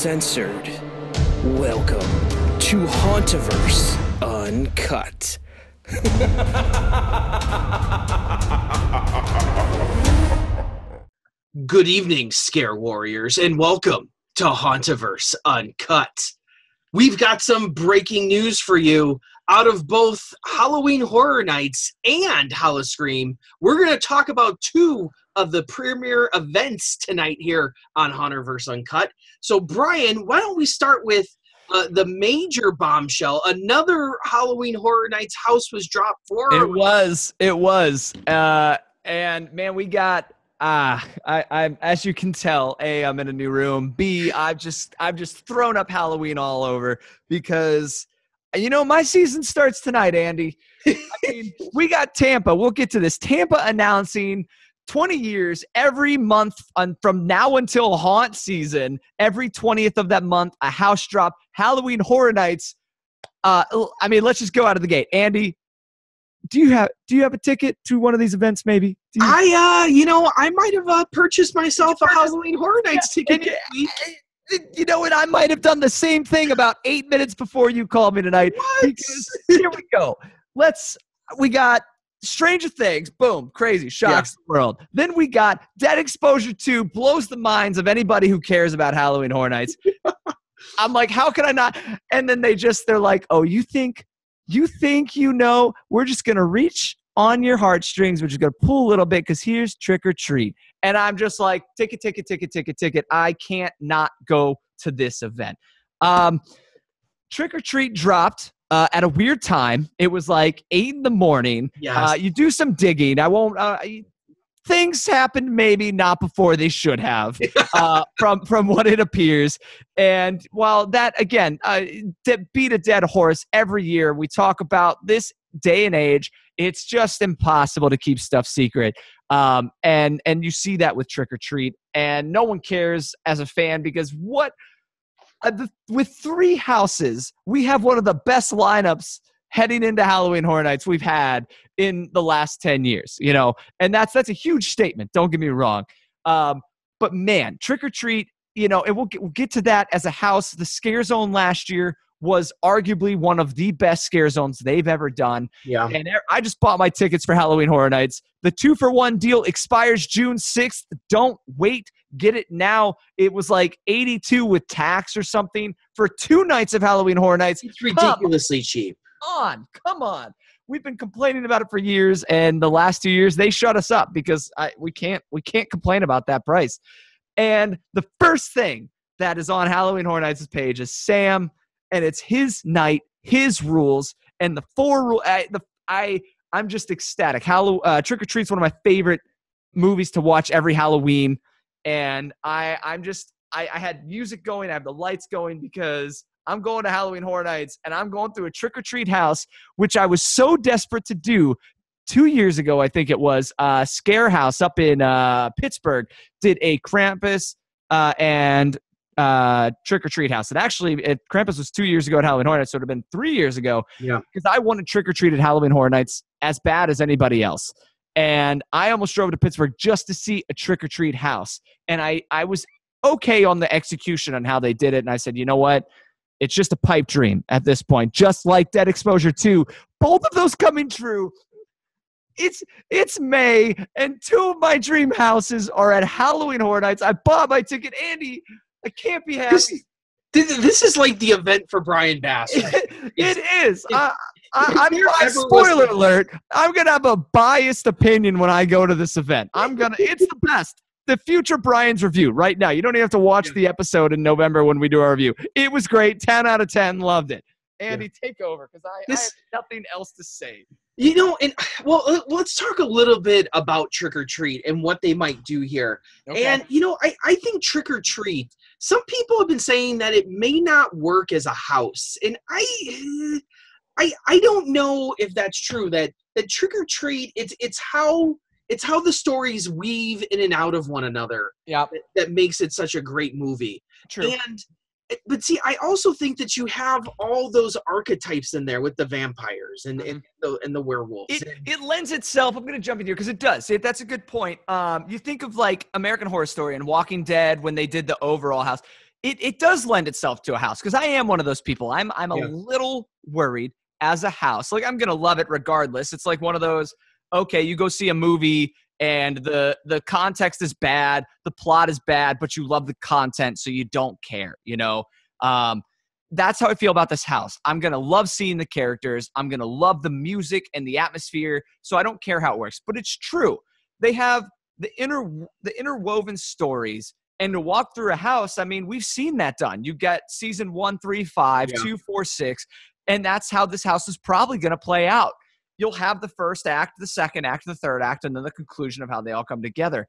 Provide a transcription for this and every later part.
uncensored. Welcome to Hauntoverse Uncut. Good evening, Scare Warriors, and welcome to Hauntoverse Uncut. We've got some breaking news for you out of both Halloween Horror Nights and Howl-O-Scream. We're going to talk about two of the premier events tonight here on Hauntoverse Uncut. So, Brian, why don't we start with the major bombshell? Another Halloween Horror Nights house was dropped for. It was. And man, we got. I as you can tell, A, I'm in a new room. B, I've just thrown up Halloween all over because, my season starts tonight, Andy. I mean, we got Tampa. We'll get to this. Tampa announcing 20 years every month from now until haunt season. Every 20th of that month, a house drop. Halloween Horror Nights. Let's just go out of the gate. Andy, do you have a ticket to one of these events? Maybe I might have purchased myself a Halloween Horror Nights ticket. You know what? I might have done the same thing about 8 minutes before you called me tonight. What? Because here we go. We got Stranger Things, boom, crazy, shocks the world. Then we got Dead Exposure 2, blows the minds of anybody who cares about Halloween Horror Nights. I'm like, how can I not? And then they're like, oh, you think we're just going to reach on your heartstrings. We're just going to pull a little bit because here's Trick or Treat. And I'm just like, ticket. I can't not go to this event. Trick or Treat dropped at a weird time. It was like 8 a.m. Yes. You do some digging. I won't. Things happened maybe not before they should have, from what it appears. And while that, again, beat a dead horse every year, we talk about this day and age, it's just impossible to keep stuff secret. And you see that with Trick or Treat, and no one cares as a fan because with 3 houses, we have one of the best lineups heading into Halloween Horror Nights we've had in the last 10 years, and that's a huge statement. Don't get me wrong. But man, Trick or Treat, and we'll get to that as a house. The Scare Zone last year was arguably one of the best Scare Zones they've ever done. Yeah. And I just bought my tickets for Halloween Horror Nights. The 2-for-1 deal expires June 6th. Don't wait. Get it now. It was like $82 with tax or something for 2 nights of Halloween Horror Nights. It's ridiculously cheap. Come on. We've been complaining about it for years, and the last 2 years they shut us up because we can't complain about that price. And the first thing that is on Halloween Horror Nights' page is Sam, and it's his night, his rules, and the 4 rules. I'm just ecstatic. Trick or Treat's one of my favorite movies to watch every Halloween, and I had music going, I have the lights going because I'm going to Halloween Horror Nights, and I'm going through a Trick or Treat house, which I was so desperate to do 2 years ago. I think it was Scare House up in Pittsburgh did a Krampus and Trick or Treat house. And actually, Krampus was 2 years ago at Halloween Horror Nights, so it would have been 3 years ago. Yeah, because I wanted Trick or Treat at Halloween Horror Nights as bad as anybody else, and I almost drove to Pittsburgh just to see a Trick or Treat house. And I was okay on the execution on how they did it, and I said, you know what? It's just a pipe dream at this point, just like Dead Exposure 2. Both of those coming true. It's May, and 2 of my dream houses are at Halloween Horror Nights. I bought my ticket. Andy, I can't be happy. This is like the event for Brian Bass. Right? It is. Spoiler alert, I'm going to have a biased opinion when I go to this event. It's the best. The future Brian's review right now. You don't even have to watch the episode in November when we do our review. It was great. 10 out of 10. Loved it. Andy, take over because I have nothing else to say. Let's talk a little bit about Trick or Treat and what they might do here. Okay. And, I think Trick or Treat, some people have been saying that it may not work as a house. And I don't know if that's true, that Trick or Treat, it's how the stories weave in and out of one another. Yeah, that makes it such a great movie. True. But see, I also think that you have all those archetypes in there with the vampires and the werewolves. It lends itself. I'm going to jump in here because it does. See, that's a good point. You think of like American Horror Story and Walking Dead when they did the overall house. it does lend itself to a house, because I am one of those people. I'm a little worried as a house. Like, I'm gonna love it regardless. It's like one of those, okay, you go see a movie and the context is bad, the plot is bad, but you love the content, so you don't care, you know? That's how I feel about this house. I'm gonna love seeing the characters. I'm gonna love the music and the atmosphere, so I don't care how it works. But it's true. They have the interwoven stories. And to walk through a house, I mean, we've seen that done. You get season 1, 3, 5, 2, 4, 6, and that's how this house is probably going to play out. You'll have the first act, the second act, the third act, and then the conclusion of how they all come together.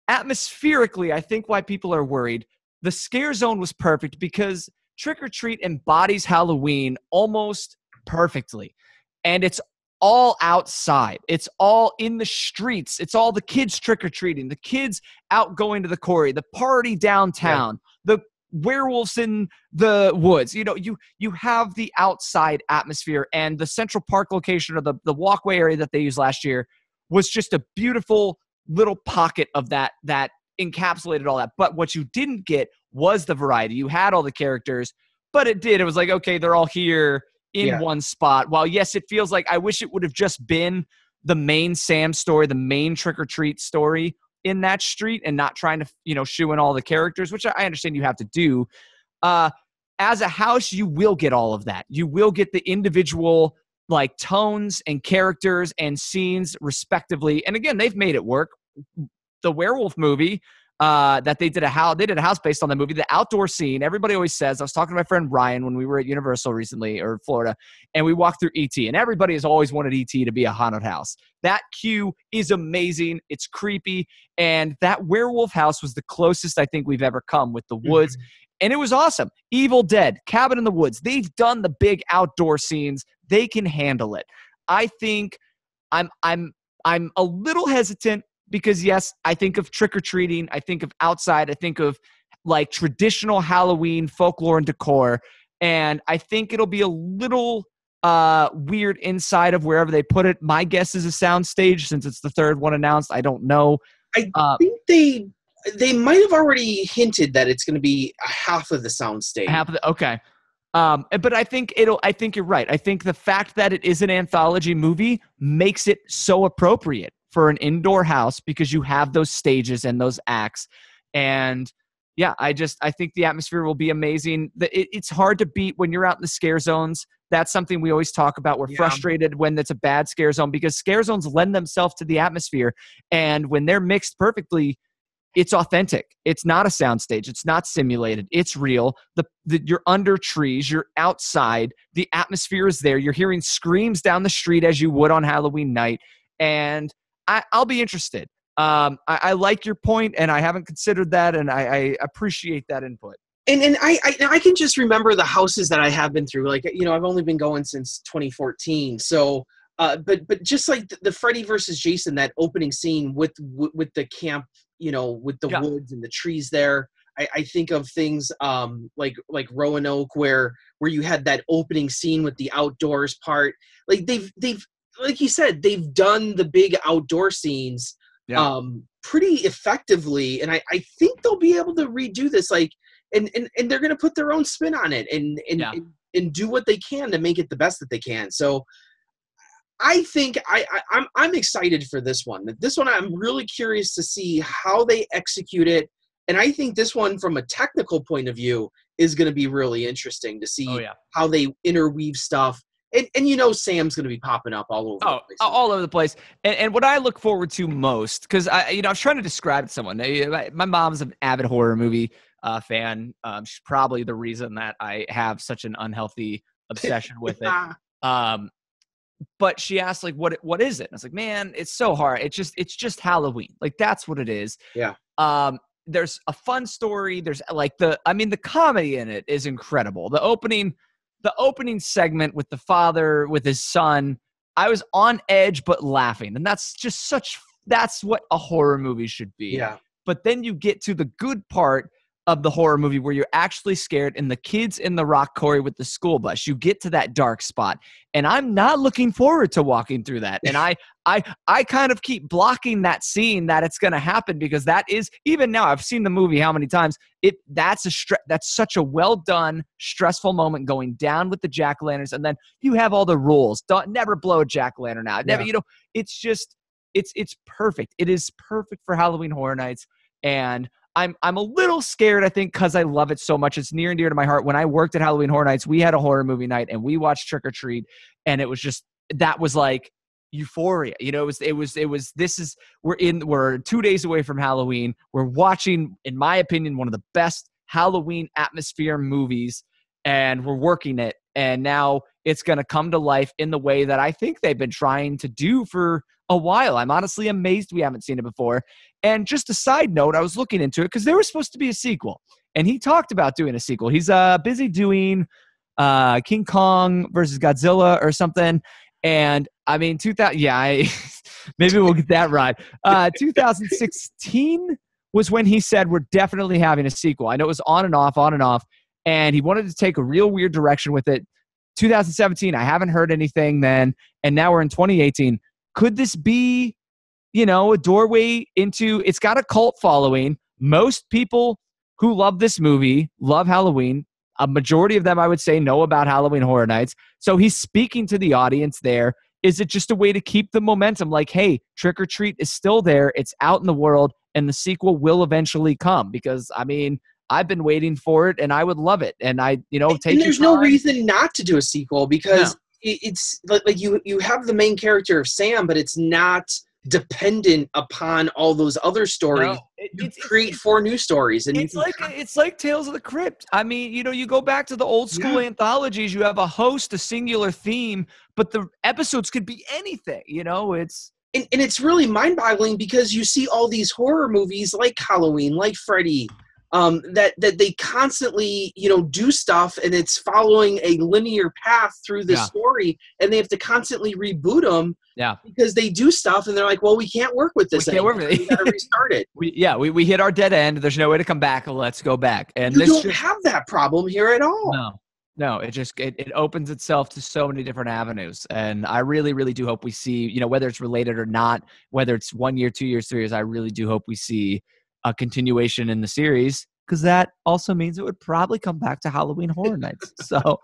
Atmospherically, I think why people are worried, the scare zone was perfect because Trick or Treat embodies Halloween almost perfectly. And it's all outside. It's all in the streets. It's all the kids trick-or-treating, the kids out going to the quarry, the party downtown, the werewolves in the woods. You know, you have the outside atmosphere, and the Central Park location, or the walkway area that they used last year, was just a beautiful little pocket of that encapsulated all that. But what you didn't get was the variety. You had all the characters, but it was like, okay, they're all here in one spot. While yes, it feels like I wish it would have just been the main Sam story, the main Trick or Treat story in that street, and not trying to, you know, shoe in all the characters, which I understand you have to do. As a house, you will get all of that. You will get the individual like tones and characters and scenes respectively. And again, they've made it work. The werewolf movie, that they did a house based on the movie, the outdoor scene. Everybody always says, I was talking to my friend Ryan when we were at Universal recently, or Florida, and we walked through ET, and everybody has always wanted ET to be a haunted house. That queue is amazing. It's creepy. And that werewolf house was the closest I think we've ever come with the woods. And it was awesome. Evil Dead, Cabin in the Woods. They've done the big outdoor scenes. They can handle it. I think I'm a little hesitant, because yes, I think of trick-or-treating, I think of outside, I think of like traditional Halloween folklore and decor, and I think it'll be a little weird inside of wherever they put it. My guess is a soundstage, since it's the third one announced. I don't know. I think they might have already hinted that it's going to be a half of the soundstage. Okay. But I think you're right. I think the fact that it is an anthology movie makes it so appropriate for an indoor house, because you have those stages and those acts. And yeah, I think the atmosphere will be amazing. It's hard to beat when you're out in the scare zones. That's something we always talk about. We're frustrated when it's a bad scare zone, because scare zones lend themselves to the atmosphere. And when they're mixed perfectly, it's authentic. It's not a soundstage. It's not simulated. It's real. You're under trees. You're outside. The atmosphere is there. You're hearing screams down the street as you would on Halloween night. And I'll be interested. I like your point, and I haven't considered that, and I appreciate that input. And I can just remember the houses that I have been through. Like, you know, I've only been going since 2014. So, but just like the Freddy versus Jason, that opening scene with the camp, you know, with the woods and the trees there. I think of things like Roanoke, where you had that opening scene with the outdoors part. Like they've like you said, they've done the big outdoor scenes pretty effectively, and I think they'll be able to redo this, like, and they're going to put their own spin on it and do what they can to make it the best that they can. So I think I'm excited for this one. This one, I'm really curious to see how they execute it, and I think this one, from a technical point of view, is going to be really interesting to see how they interweave stuff. And you know, Sam's going to be popping up all over the place. All over the place. And what I look forward to most, because I was trying to describe it to someone. My mom's an avid horror movie fan. She's probably the reason that I have such an unhealthy obsession with it. But she asked, like, what is it? And I was like, man, it's so hard. It's just Halloween. Like, that's what it is. Yeah. There's a fun story. There's like the comedy in it is incredible. The opening segment with the father with his son, I was on edge but laughing, and that's what a horror movie should be. Yeah. But then you get to the good part of the horror movie where you're actually scared and the kid's in the rock quarry with the school bus. You get to that dark spot. And I'm not looking forward to walking through that. And I kind of keep blocking that scene that it's going to happen, because that is, even now, I've seen the movie how many times, that's such a well done, stressful moment going down with the jack-o'-lanterns. And then you have all the rules. Don't never blow a jack-o'-lantern out. Never, it's just, it's perfect. It is perfect for Halloween Horror Nights. And I'm a little scared, I think, because I love it so much. It's near and dear to my heart. When I worked at Halloween Horror Nights, we had a horror movie night and we watched Trick or Treat, and it was just, that was like euphoria. We're 2 days away from Halloween. We're watching, in my opinion, one of the best Halloween atmosphere movies, and we're working it. And now it's going to come to life in the way that I think they've been trying to do for a while. I'm honestly amazed we haven't seen it before. And just a side note, I was looking into it because there was supposed to be a sequel, and he talked about doing a sequel. He's busy doing King Kong versus Godzilla or something. And I mean, maybe we'll get that right. 2016 was when he said we're definitely having a sequel. I know it was on and off, and he wanted to take a real weird direction with it. 2017, I haven't heard anything then, and now we're in 2018. Could this be, a doorway into, it's got a cult following. Most people who love this movie love Halloween. A majority of them, I would say, know about Halloween Horror Nights. So he's speaking to the audience there. Is it just a way to keep the momentum? Like, hey, Trick or Treat is still there. It's out in the world, and the sequel will eventually come. Because, I mean, I've been waiting for it, and I would love it. And there's no reason not to do a sequel, because it's like you have the main character of Sam, but it's not dependent upon all those other stories. You create 4 new stories, and it's like Tales of the Crypt. I mean, you go back to the old school anthologies. You have a host, a singular theme, but the episodes could be anything. It's and it's really mind-boggling, because you see all these horror movies like Halloween, like Freddy, that they constantly do stuff, and it's following a linear path through the story, and they have to constantly reboot them because they do stuff and they're like, well, we can't work with this anymore. We got to restart it. we hit our dead end. There's no way to come back. Let's go back. And you don't have that problem here at all. No, it opens itself to so many different avenues. And I really, really do hope we see, whether it's related or not, whether it's 1 year, 2 years, 3 years, I really do hope we see a continuation in the series, because that also means it would probably come back to Halloween Horror Nights. So,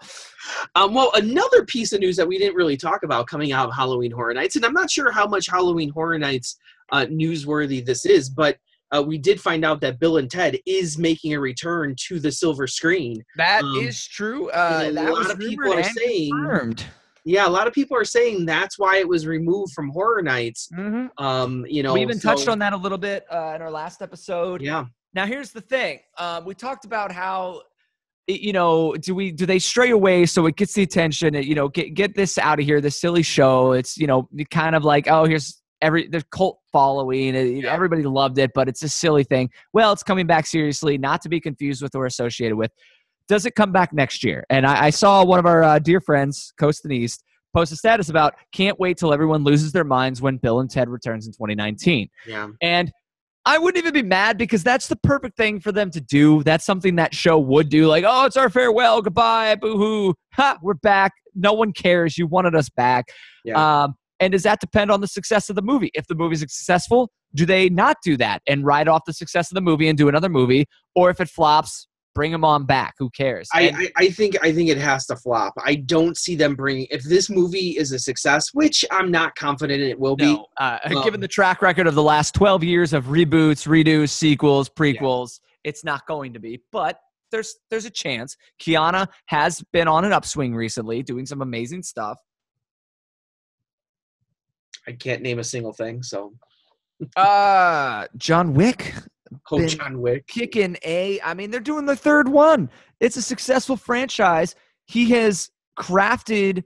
well, another piece of news that we didn't really talk about coming out of Halloween Horror Nights, and I'm not sure how much Halloween Horror Nights newsworthy this is, but we did find out that Bill and Ted is making a return to the silver screen. That is true. A lot of people are saying confirmed. Yeah, a lot of people are saying that's why it was removed from Horror Nights. Mm-hmm. We even touched on that a little bit in our last episode. Yeah. Now, here's the thing. We talked about how, do they stray away so it gets the attention? Get this out of here, this silly show. It's, kind of like, oh, here's the cult following. Everybody loved it, but it's a silly thing. Well, it's coming back seriously, not to be confused with or associated with. Does it come back next year? And I saw one of our dear friends, Coast and East, post a status about can't wait till everyone loses their minds when Bill and Ted returns in 2019. Yeah. And I wouldn't even be mad, because that's the perfect thing for them to do. That's something that show would do. Like, oh, it's our farewell. Goodbye. Boo-hoo. Ha, we're back. No one cares. You wanted us back. Yeah. And does that depend on the success of the movie? If the movie's successful, do they not do that and ride off the success of the movie and do another movie? Or if it flops, bring them on back. Who cares? I think it has to flop. I don't see them bringing, if this movie is a success, which I'm not confident it will be. Given the track record of the last 12 years of reboots, redos, sequels, prequels, it's not going to be. But there's a chance. Keanu has been on an upswing recently, doing some amazing stuff. I can't name a single thing, so. John Wick. John Wick. Kicking I mean, they're doing the third one. It's a successful franchise. He has crafted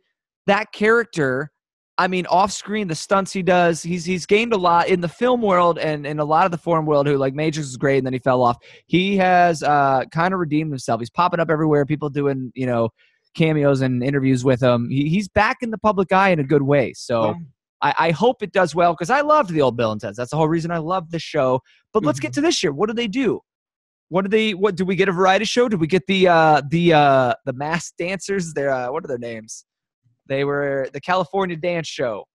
that character. I mean, off screen, the stunts he does, he's gained a lot in the film world and in a lot of the foreign world, who like Majors was great and then he fell off. He has kind of redeemed himself. He's popping up everywhere. People doing, cameos and interviews with him. He's back in the public eye in a good way. So I hope it does well, because I loved the old Bill and Ted's. That's the whole reason I love this show. But let's get to this year. What do they do? What do we get a variety show? Did we get the masked dancers? They're what are their names? They were the California dance show.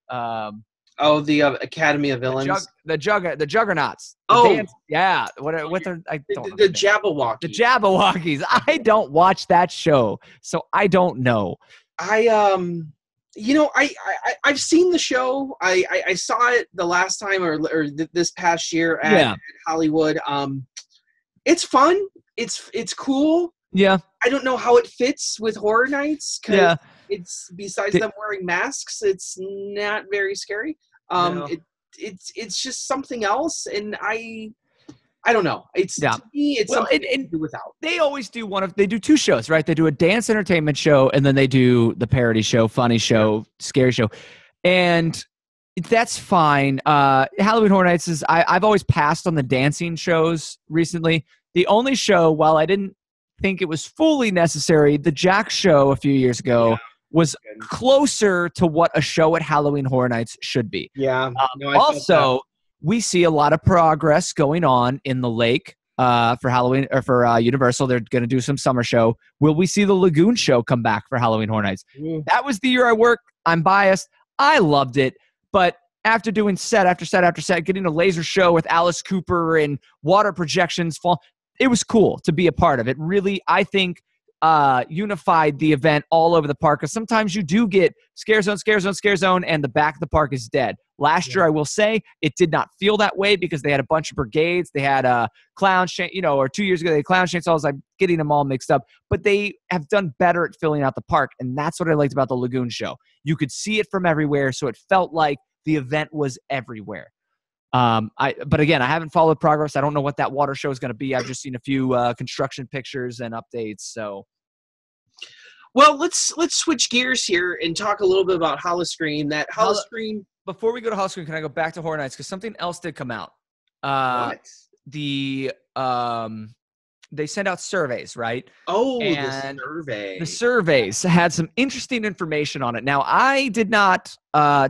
The Academy of Villains. The Juggernauts. Dance, yeah. What are I don't know the Jabberwockies. The Jabberwockies. I don't watch that show, so I don't know. I've seen the show. I saw it the last time or this past year at Hollywood. It's fun. It's cool. Yeah. I don't know how it fits with Horror Nights. Yeah. It's besides them wearing masks, it's not very scary. No. It's just something else, and I don't know. To me, it's something to do without. They always do they do two shows, right? They do a dance entertainment show, and then they do the parody show, funny show, scary show, and that's fine. Halloween Horror Nights is I've always passed on the dancing shows recently. The only show, while I didn't think it was fully necessary, the Jack show a few years ago was closer to what a show at Halloween Horror Nights should be. Yeah. Also, we see a lot of progress going on in the lake for Halloween or for Universal. They're going to do some summer show. Will we see the Lagoon show come back for Halloween Horror Nights? That was the year I worked. I'm biased. I loved it. But after doing set after set after set, getting a laser show with Alice Cooper and water projections, it was cool to be a part of. It really, I think, unified the event all over the park, because sometimes you do get scare zone, and the back of the park is dead. Last year, I will say, it did not feel that way because they had a bunch of brigades. They had clown, or 2 years ago, they had clown chainsaws. I'm getting them all mixed up. But they have done better at filling out the park, and that's what I liked about the Lagoon show. You could see it from everywhere, so it felt like the event was everywhere. But again, I haven't followed progress. I don't know what that water show is going to be. I've just seen a few construction pictures and updates. So, well, let's switch gears here and talk a little bit about Howl-O-Scream. Howl-O-Scream. Before we go to Howl-O-Scream, can I go back to Horror Nights, because something else did come out? What? They sent out surveys, right? Oh, and the survey. The surveys had some interesting information on it. Now, I did not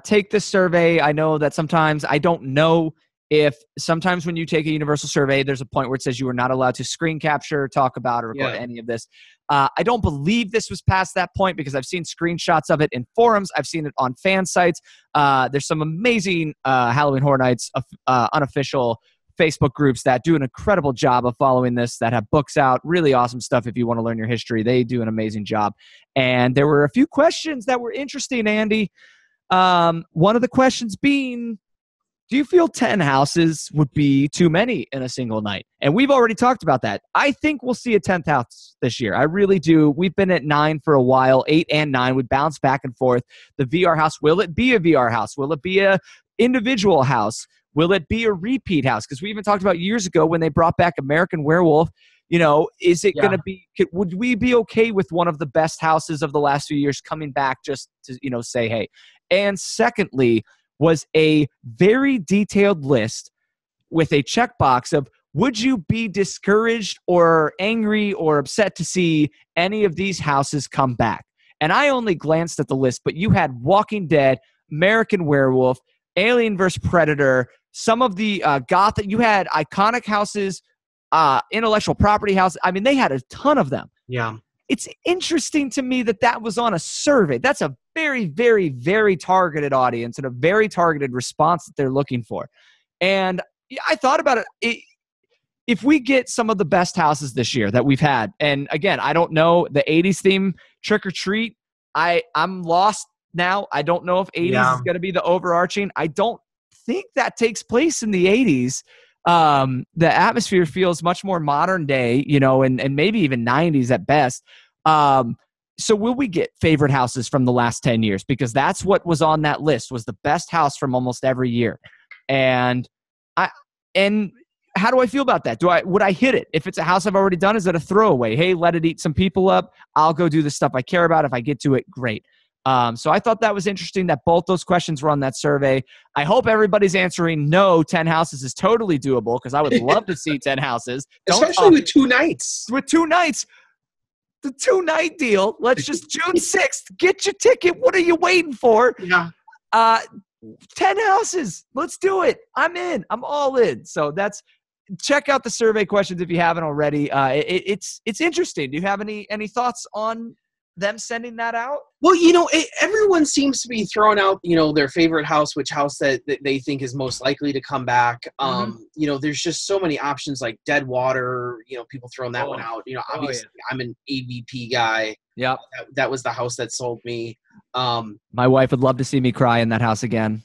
take this survey. I know that sometimes, I don't know if sometimes when you take a Universal survey, there's a point where it says you are not allowed to screen capture, talk about, or record any of this. I don't believe this was past that point, because I've seen screenshots of it in forums. I've seen it on fan sites. There's some amazing Halloween Horror Nights unofficial Facebook groups that do an incredible job of following this, that have books out, really awesome stuff. If you want to learn your history, they do an amazing job. And there were a few questions that were interesting, Andy. One of the questions being, do you feel 10 houses would be too many in a single night? And we've already talked about that. I think we'll see a 10th house this year. I really do. We've been at 9 for a while, 8 and 9. We bounce back and forth. The VR house, will it be a VR house? Will it be a individual house? Will it be a repeat house? Because we even talked about years ago when they brought back American Werewolf. Is it going to be, would we be okay with one of the best houses of the last few years coming back just to, say, hey? And secondly, was a very detailed list with a checkbox of, would you be discouraged or angry or upset to see any of these houses come back? And I only glanced at the list, but you had Walking Dead, American Werewolf, Alien vs. Predator, some of the you had iconic houses, intellectual property houses. I mean, they had a ton of them. Yeah. It's interesting to me that was on a survey. That's a very, very, very targeted audience and a very targeted response that they're looking for. And I thought about it. If we get some of the best houses this year that we've had, and again, I don't know, the 80s theme, Trick or Treat, I'm lost now. I don't know if 80s is going to be the overarching. I don't think that takes place in the 80s. The atmosphere feels much more modern day, and maybe even 90s at best. So will we get favorite houses from the last 10 years? Because that's what was on that list, was the best house from almost every year. And how do I feel about that? Would I hit it? If it's a house I've already done, is it a throwaway? Hey, let it eat some people up. I'll go do the stuff I care about. If I get to it, great. So I thought that was interesting that both those questions were on that survey. I hope everybody's answering no, 10 houses is totally doable, because I would love to see 10 houses. Especially with 2 nights. With 2 nights. The 2-night deal. Let's just June 6th. Get your ticket. What are you waiting for? Yeah. 10 houses. Let's do it. I'm in. I'm all in. So that's check out the survey questions if you haven't already. It's interesting. Do you have any thoughts on them sending that out? Well, everyone seems to be throwing out, their favorite house, which house that they think is most likely to come back. There's just so many options like Dead Water, people throwing that one out. Obviously I'm an AVP guy. Yeah. That was the house that sold me. My wife would love to see me cry in that house again.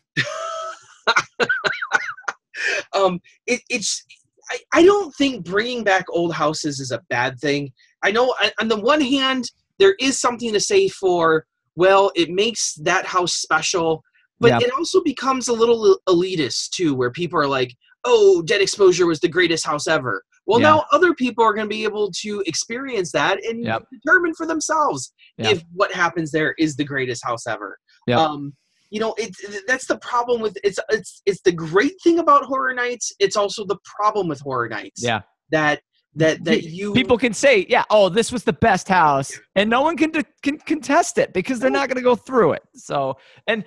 I don't think bringing back old houses is a bad thing. I know on the one hand, there is something to say for, well, it makes that house special, but it also becomes a little elitist too, where people are like, oh, Dead Exposure was the greatest house ever. Well, now other people are going to be able to experience that and determine for themselves if what happens there is the greatest house ever. That's the problem with it's the great thing about Horror Nights. It's also the problem with Horror Nights. Yeah. That people can say, this was the best house, and no one can contest it because they're not going to go through it. So, and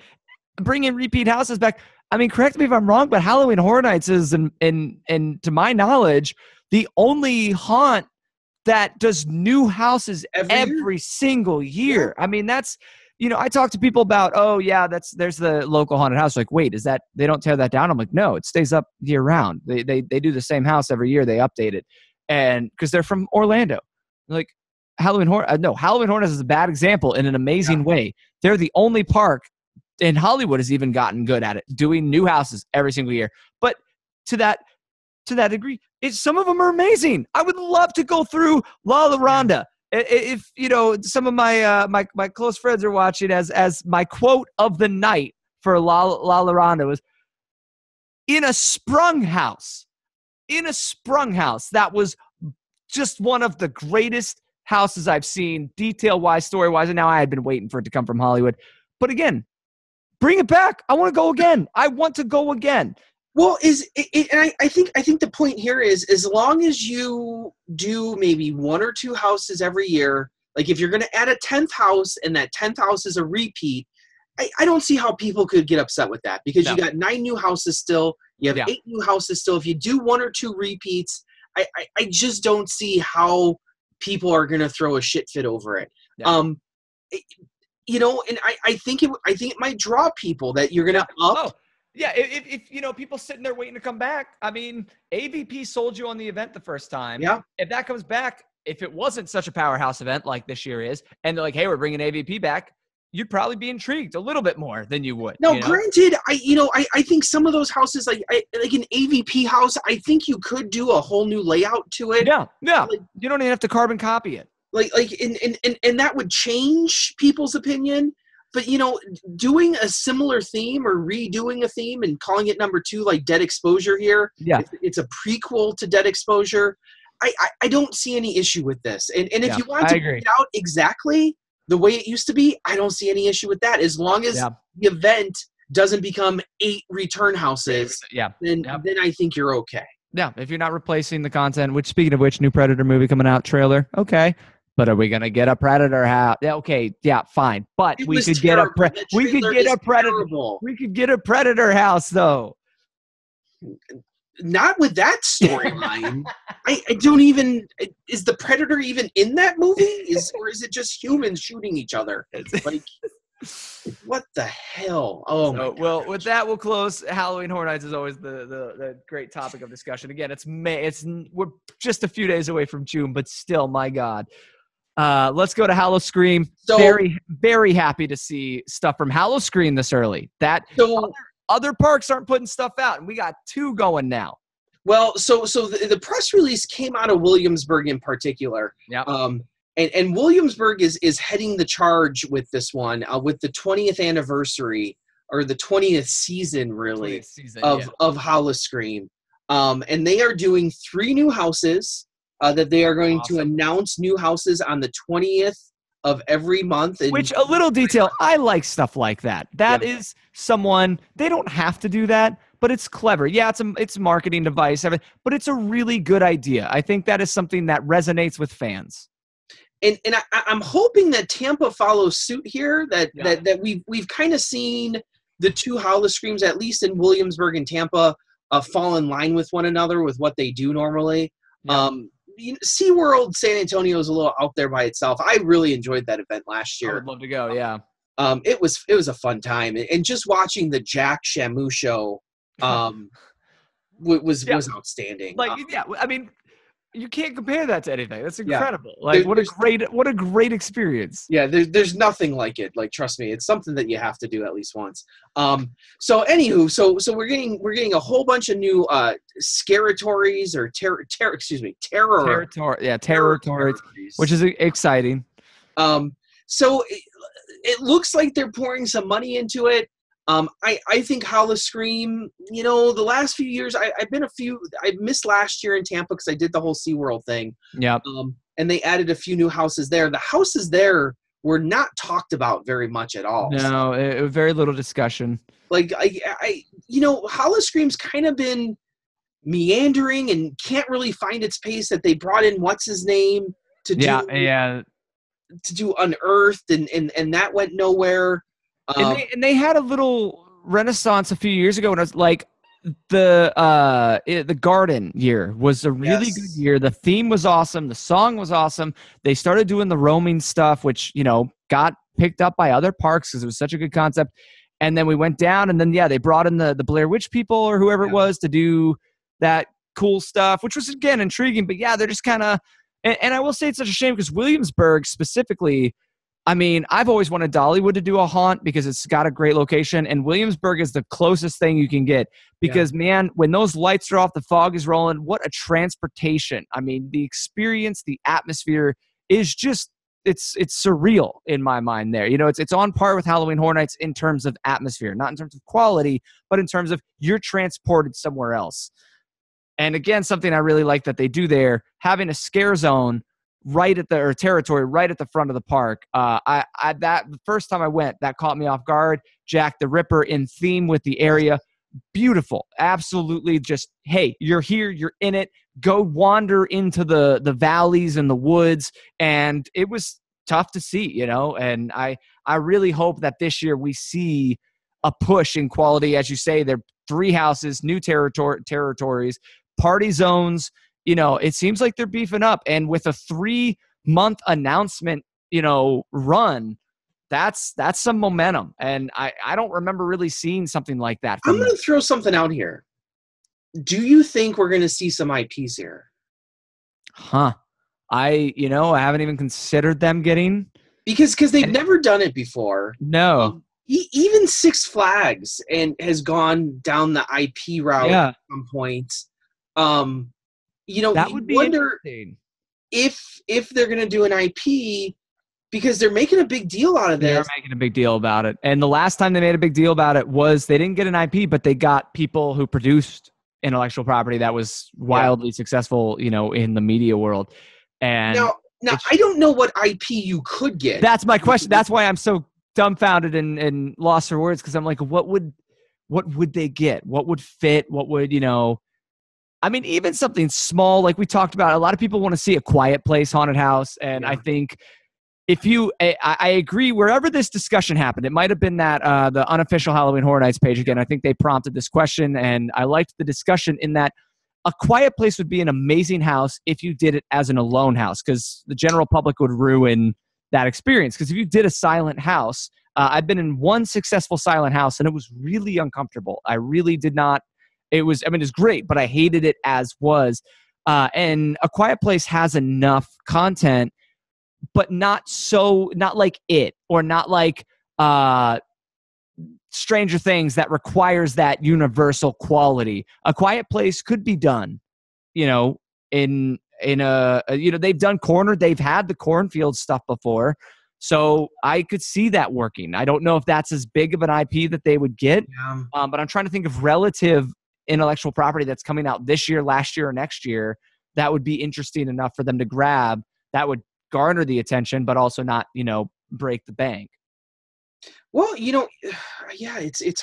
bringing repeat houses back. I mean, correct me if I'm wrong, but Halloween Horror Nights is, in to my knowledge, the only haunt that does new houses every single year. I mean, that's. I talk to people about, there's the local haunted house. Like, wait, is that, they don't tear that down? I'm like, no, it stays up year round. They do the same house every year. They update it. And because they're from Orlando, like Halloween Horror Nights is a bad example in an amazing way. They're the only park, and Hollywood has even gotten good at it, doing new houses every single year. But to that degree, some of them are amazing. I would love to go through La Llorona. If some of my my close friends are watching, as my quote of the night for La Llorona was, in a sprung house. That was just one of the greatest houses I've seen, detail-wise, story-wise, and now I had been waiting for it to come from Hollywood. But again, bring it back. I want to go again. Well, I think the point here is, as long as you do maybe one or two houses every year, like if you're going to add a 10th house and that 10th house is a repeat, I don't see how people could get upset with that, because you got 9 new houses still. You have 8 new houses still. If you do 1 or 2 repeats, I just don't see how people are going to throw a shit fit over it. And I think it might draw people that you're going to up. Yeah, if people sitting there waiting to come back, I mean, AVP sold you on the event the first time. Yeah. If that comes back, if it wasn't such a powerhouse event like this year is, and they're like, hey, we're bringing AVP back, you'd probably be intrigued a little bit more than you would. No, granted, I think some of those houses, like an AVP house, I think you could do a whole new layout to it. Yeah. Like, you don't even have to carbon copy it. And that would change people's opinion. But, doing a similar theme or redoing a theme and calling it number 2, like Dead Exposure here, it's a prequel to Dead Exposure. I don't see any issue with this. And if you want to bring it out exactly the way it used to be, I don't see any issue with that. As long as the event doesn't become 8 return houses, then I think you're okay. Yeah, if you're not replacing the content, which, speaking of which, new Predator movie coming out, trailer, okay. But are we gonna get a Predator house? Yeah, okay, yeah, fine. But we could get a Predator. We could get a Predator house, though. Not with that storyline. I don't even. Is the Predator even in that movie? Or is it just humans shooting each other? Like, what the hell? Oh, my God. Well, with that, we'll close. Halloween Horror Nights is always the great topic of discussion. Again, it's May. We're just a few days away from June, but still, my God. Let's go to Howl-O-Scream. So, very, very happy to see stuff from Howl-O-Scream this early. Other parks aren't putting stuff out, and we got 2 going now. Well, so the press release came out of Williamsburg in particular. Yeah. And Williamsburg is heading the charge with this one, with the 20th anniversary, or the 20th season, really, of Howl-O-Scream. And they are doing 3 new houses. That they are going to announce new houses on the 20th of every month. Which, a little detail, I like stuff like that. That is someone, they don't have to do that, but it's clever. Yeah, it's a marketing device, but it's a really good idea. I think that is something that resonates with fans. And I'm hoping that Tampa follows suit here, that we've kind of seen the 2 Howl-O-Screams, at least in Williamsburg and Tampa, fall in line with one another with what they do normally. Yeah. SeaWorld San Antonio is a little out there by itself. I really enjoyed that event last I year. would love to go. Yeah. It was a fun time, and just watching the Jack Shamu show was outstanding. Like, I mean, you can't compare that to anything. That's Yeah. incredible. Like, what a great experience. Yeah, there's nothing like it. Like, trust me, it's something that you have to do at least once. So anywho, so we're getting a whole bunch of new scaratories or terror territories, which is exciting. So it looks like they're pouring some money into it. I think Howl-O-Scream, the last few years, I missed last year in Tampa because I did the whole SeaWorld thing. Yeah. And they added a few new houses there. The houses there were not talked about very much at all. No, very little discussion. Like, Howl-O-Scream's kind of been meandering and can't really find its pace. That they brought in what's his name to do Unearthed, and that went nowhere. And they had a little renaissance a few years ago when I was like, the garden year was a really good year. The theme was awesome. The song was awesome. They started doing the roaming stuff, which, got picked up by other parks because it was such a good concept. And then we went down, and then, they brought in the Blair Witch people or whoever it was to do that cool stuff, which was, again, intriguing. But, they're just kind of – and I will say it's such a shame because Williamsburg specifically – I mean, I've always wanted Dollywood to do a haunt because it's got a great location, and Williamsburg is the closest thing you can get because, man, when those lights are off, the fog is rolling, what a transportation. I mean, the experience, the atmosphere is just, it's surreal in my mind there. It's on par with Halloween Horror Nights in terms of atmosphere, not in terms of quality, but in terms of you're transported somewhere else. And again, something I really like that they do there, having a scare zone territory right at the front of the park. The first time I went, that caught me off guard. Jack the Ripper in theme with the area. Beautiful. Absolutely. Just, hey, you're here, you're in it. Go wander into the valleys and the woods. And it was tough to see, and I really hope that this year we see a push in quality. As you say, there are 3 houses, new territories, party zones. It seems like they're beefing up. And with a 3-month announcement, run, that's some momentum. And I don't remember really seeing something like that. I'm going to throw something out here. Do you think we're going to see some IPs here? I haven't even considered them getting. Because they've never done it before. No. Even Six Flags has gone down the IP route at some point. That would be interesting. If they're going to do an IP, because they're making a big deal out of this. They are making a big deal about it. And the last time they made a big deal about it was they didn't get an IP, but they got people who produced intellectual property that was wildly successful, in the media world. And now I don't know what IP you could get. That's my question. That's why I'm so dumbfounded and lost for words, because I'm like, what would they get? What would fit? What would, I mean, even something small, like we talked about, a lot of people want to see a Quiet Place haunted house. And I think I agree, wherever this discussion happened, it might have been that the unofficial Halloween Horror Nights page again. I think they prompted this question, and I liked the discussion in that a Quiet Place would be an amazing house if you did it as an alone house, because the general public would ruin that experience. Because if you did a silent house, I've been in one successful silent house, and it was really uncomfortable. I really did not. It's great, but I hated it as was. And A Quiet Place has enough content, but not like it, or not like Stranger Things that requires that universal quality. A Quiet Place could be done, in they've done they've had the cornfield stuff before. So I could see that working. I don't know if that's as big of an IP that they would get, but I'm trying to think of relative intellectual property that's coming out this year, last year, or next year that would be interesting enough for them to grab, that would garner the attention, but also not, break the bank. Well, it's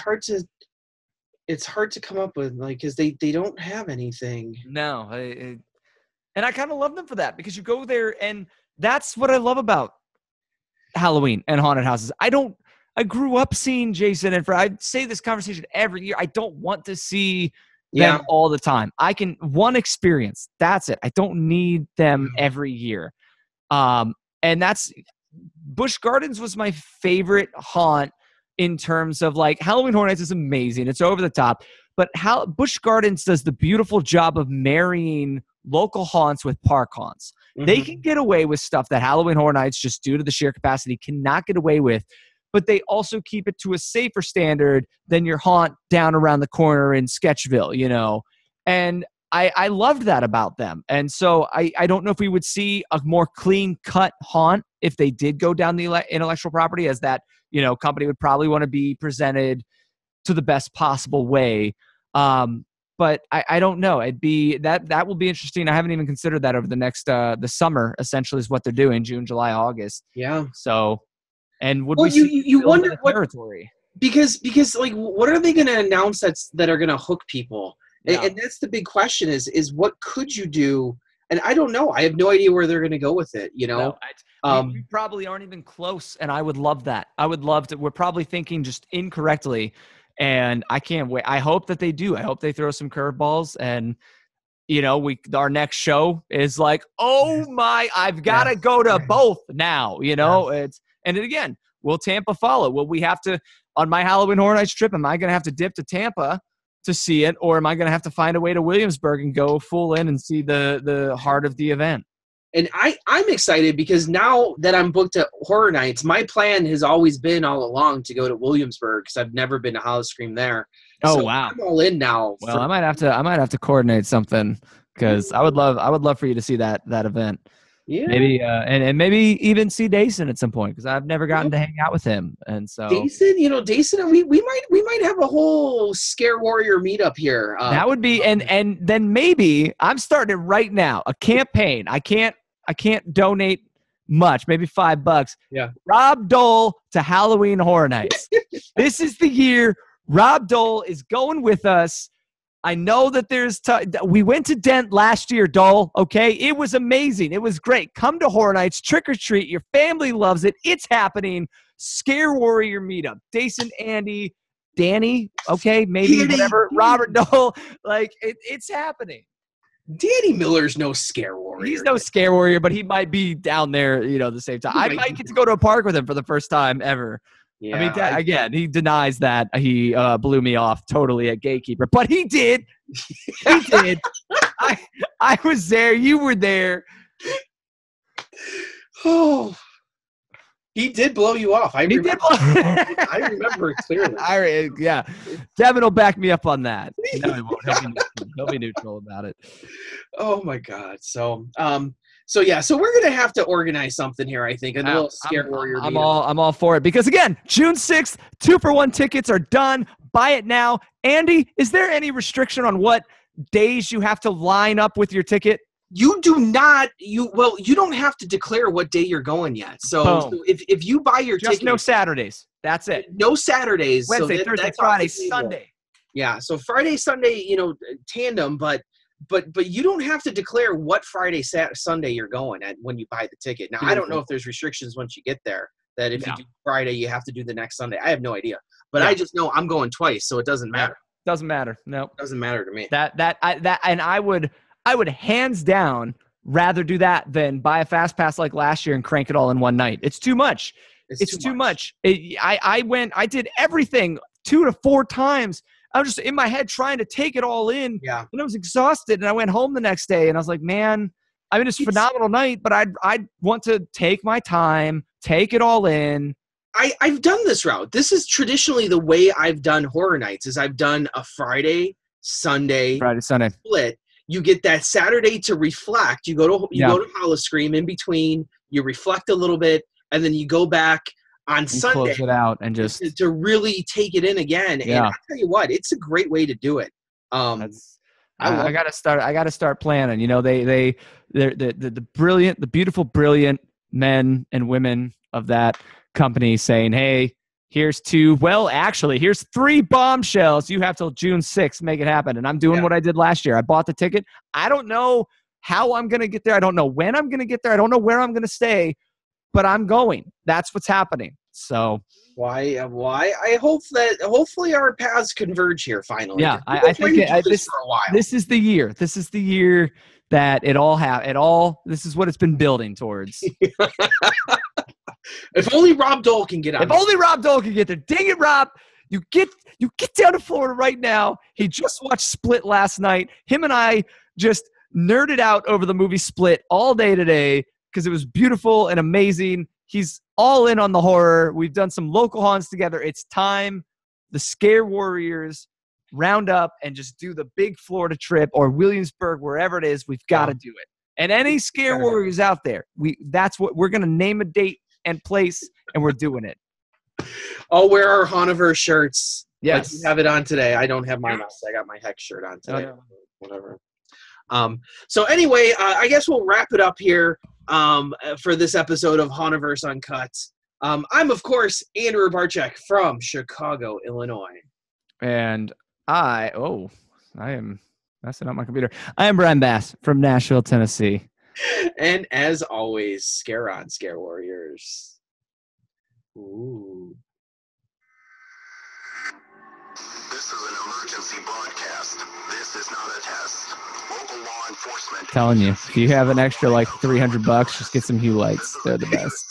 hard to come up with, like, because they don't have anything. No, and I kind of love them for that, because you go there, and that's what I love about Halloween and haunted houses. I grew up seeing Jason, and I say this conversation every year. I don't want to see Yeah. them all the time. I can one experience. That's it. I don't need them every year. And that's Busch Gardens was my favorite haunt in terms of like Halloween Horror Nights is amazing. It's over the top. But how Busch Gardens does the beautiful job of marrying local haunts with park haunts. They can get away with stuff that Halloween Horror Nights, just due to the sheer capacity, cannot get away with. But they also keep it to a safer standard than your haunt down around the corner in Sketchville, you know? And I loved that about them. And so I don't know if we would see a more clean-cut haunt if they did go down the intellectual property, as that, you know, company would probably want to be presented to the best possible way. But I don't know. It'd be that will be interesting. I haven't even considered that over the next the summer. Essentially, is what they're doing: June, July, August. Yeah. So, and would well, you wonder what territory because like what are they going to announce that are going to hook people? Yeah. And that's the big question: is what could you do? And I don't know. I have no idea where they're going to go with it. You know, we probably aren't even close, and I would love that. I would love to. We're probably thinking just incorrectly. And I can't wait. I hope that they do. I hope they throw some curveballs. And, you know, our next show is like, oh my, I've got to go to both now, you know. And again, will Tampa follow? Will we have to, on my Halloween Horror Nights trip, am I going to have to dip to Tampa to see it? Or am I going to have to find a way to Williamsburg and go full in and see the heart of the event? And I'm excited because now that I'm booked at Horror Nights, my plan has always been all along to go to Williamsburg because I've never been to Howl-O-Scream there. Oh, so wow. I'm all in now. Well, I might have to coordinate something because I would love for you to see that event. Yeah. Maybe and maybe even see Dason at some point because I've never gotten to hang out with him. And so Dason, we might have a whole Scare Warrior meetup here. That would be and then maybe I'm starting it right now. A campaign. I can't donate much, maybe $5. Yeah. Rob Dole to Halloween Horror Nights. This is the year Rob Dole is going with us. I know that we went to Dent last year, Dole, okay? It was amazing. It was great. Come to Horror Nights, trick or treat. Your family loves it. It's happening. Scare Warrior meetup. Dason, Andy, Danny, okay, maybe whatever. Robert Dole, like it's happening. Danny Miller's no Scare Warrior. He's no Scare Warrior, but he might be down there, you know, the same time. I might get to go to a park with him for the first time ever. Yeah, I mean, again, he denies that he blew me off totally at Gatekeeper, but he did. He did. I was there. You were there. Oh, he did blow you off. I remember it clearly. Yeah. Devin will back me up on that. No, he won't. He'll be neutral about it. Oh my God. So we're gonna have to organize something here. I think a little Scare Warrior. I'm all for it because again, June 6th, 2-for-1 tickets are done. Buy it now. Andy, is there any restriction on what days you have to line up with your ticket? You do not. You don't have to declare what day you're going yet. So if you buy your ticket, no Saturdays. That's it. No Saturdays. Wednesday, so Thursday, Friday, Sunday. Yeah. So Friday, Sunday, tandem, but you don't have to declare what Friday, Sunday you're going at when you buy the ticket. Now, I don't know if there's restrictions once you get there that if you do Friday, you have to do the next Sunday. I have no idea, but I just know I'm going twice, so it doesn't matter. Doesn't matter. No, doesn't matter to me. And I would hands down rather do that than buy a fast pass like last year and crank it all in one night. It's too much. It's too much. I did everything 2 to 4 times. I was just in my head trying to take it all in. Yeah. And I was exhausted. And I went home the next day and I was like, man, I mean, it's a phenomenal night, but I'd want to take my time, take it all in. I've done this route. This is traditionally the way I've done Horror Nights is I've done a Friday, Sunday split. You get that Saturday to reflect. You go to Howl-O-Scream in between. You reflect a little bit, and then you go back on Sunday. Close it out and just to really take it in again. And I tell you what, it's a great way to do it. I gotta start planning. You know, they're the brilliant, the beautiful, brilliant men and women of that company saying, hey, here's 2. Well, actually, here's 3 bombshells. You have till June 6th, make it happen. And I'm doing what I did last year. I bought the ticket. I don't know how I'm going to get there. I don't know when I'm going to get there. I don't know where I'm going to stay, but I'm going. That's what's happening. So why? I hope that hopefully our paths converge here finally. yeah, I think this for a while. This is the year. This is the year that it all. This is what it's been building towards. If only Rob Dole can get on. If only Rob Dole can get there. Dang it, Rob! You get down to Florida right now. He just watched Split last night. Him and I just nerded out over the movie Split all day today because it was beautiful and amazing. He's all in on the horror. We've done some local haunts together. It's time the Scare Warriors round up and just do the big Florida trip or Williamsburg, wherever it is. We've got to do it. And any Scare Warriors out there, that's what we're going to name a date and place, and we're doing it. I'll wear our Hauntoverse shirts. Yes. Like you have it on today. I don't have mine on. I got my Hex shirt on today. Oh, no. Whatever. So anyway, I guess we'll wrap it up here for this episode of Hauntoverse Uncut. I'm, of course, Andrew Barczyk from Chicago, Illinois. And I am messing up my computer. I am Brian Bass from Nashville, Tennessee. And as always, scare on, Scare Warriors. Ooh. This is an emergency broadcast. This is not a test. Local law enforcement. Telling you, if you have an extra like $300, just get some Hue lights. They're the best.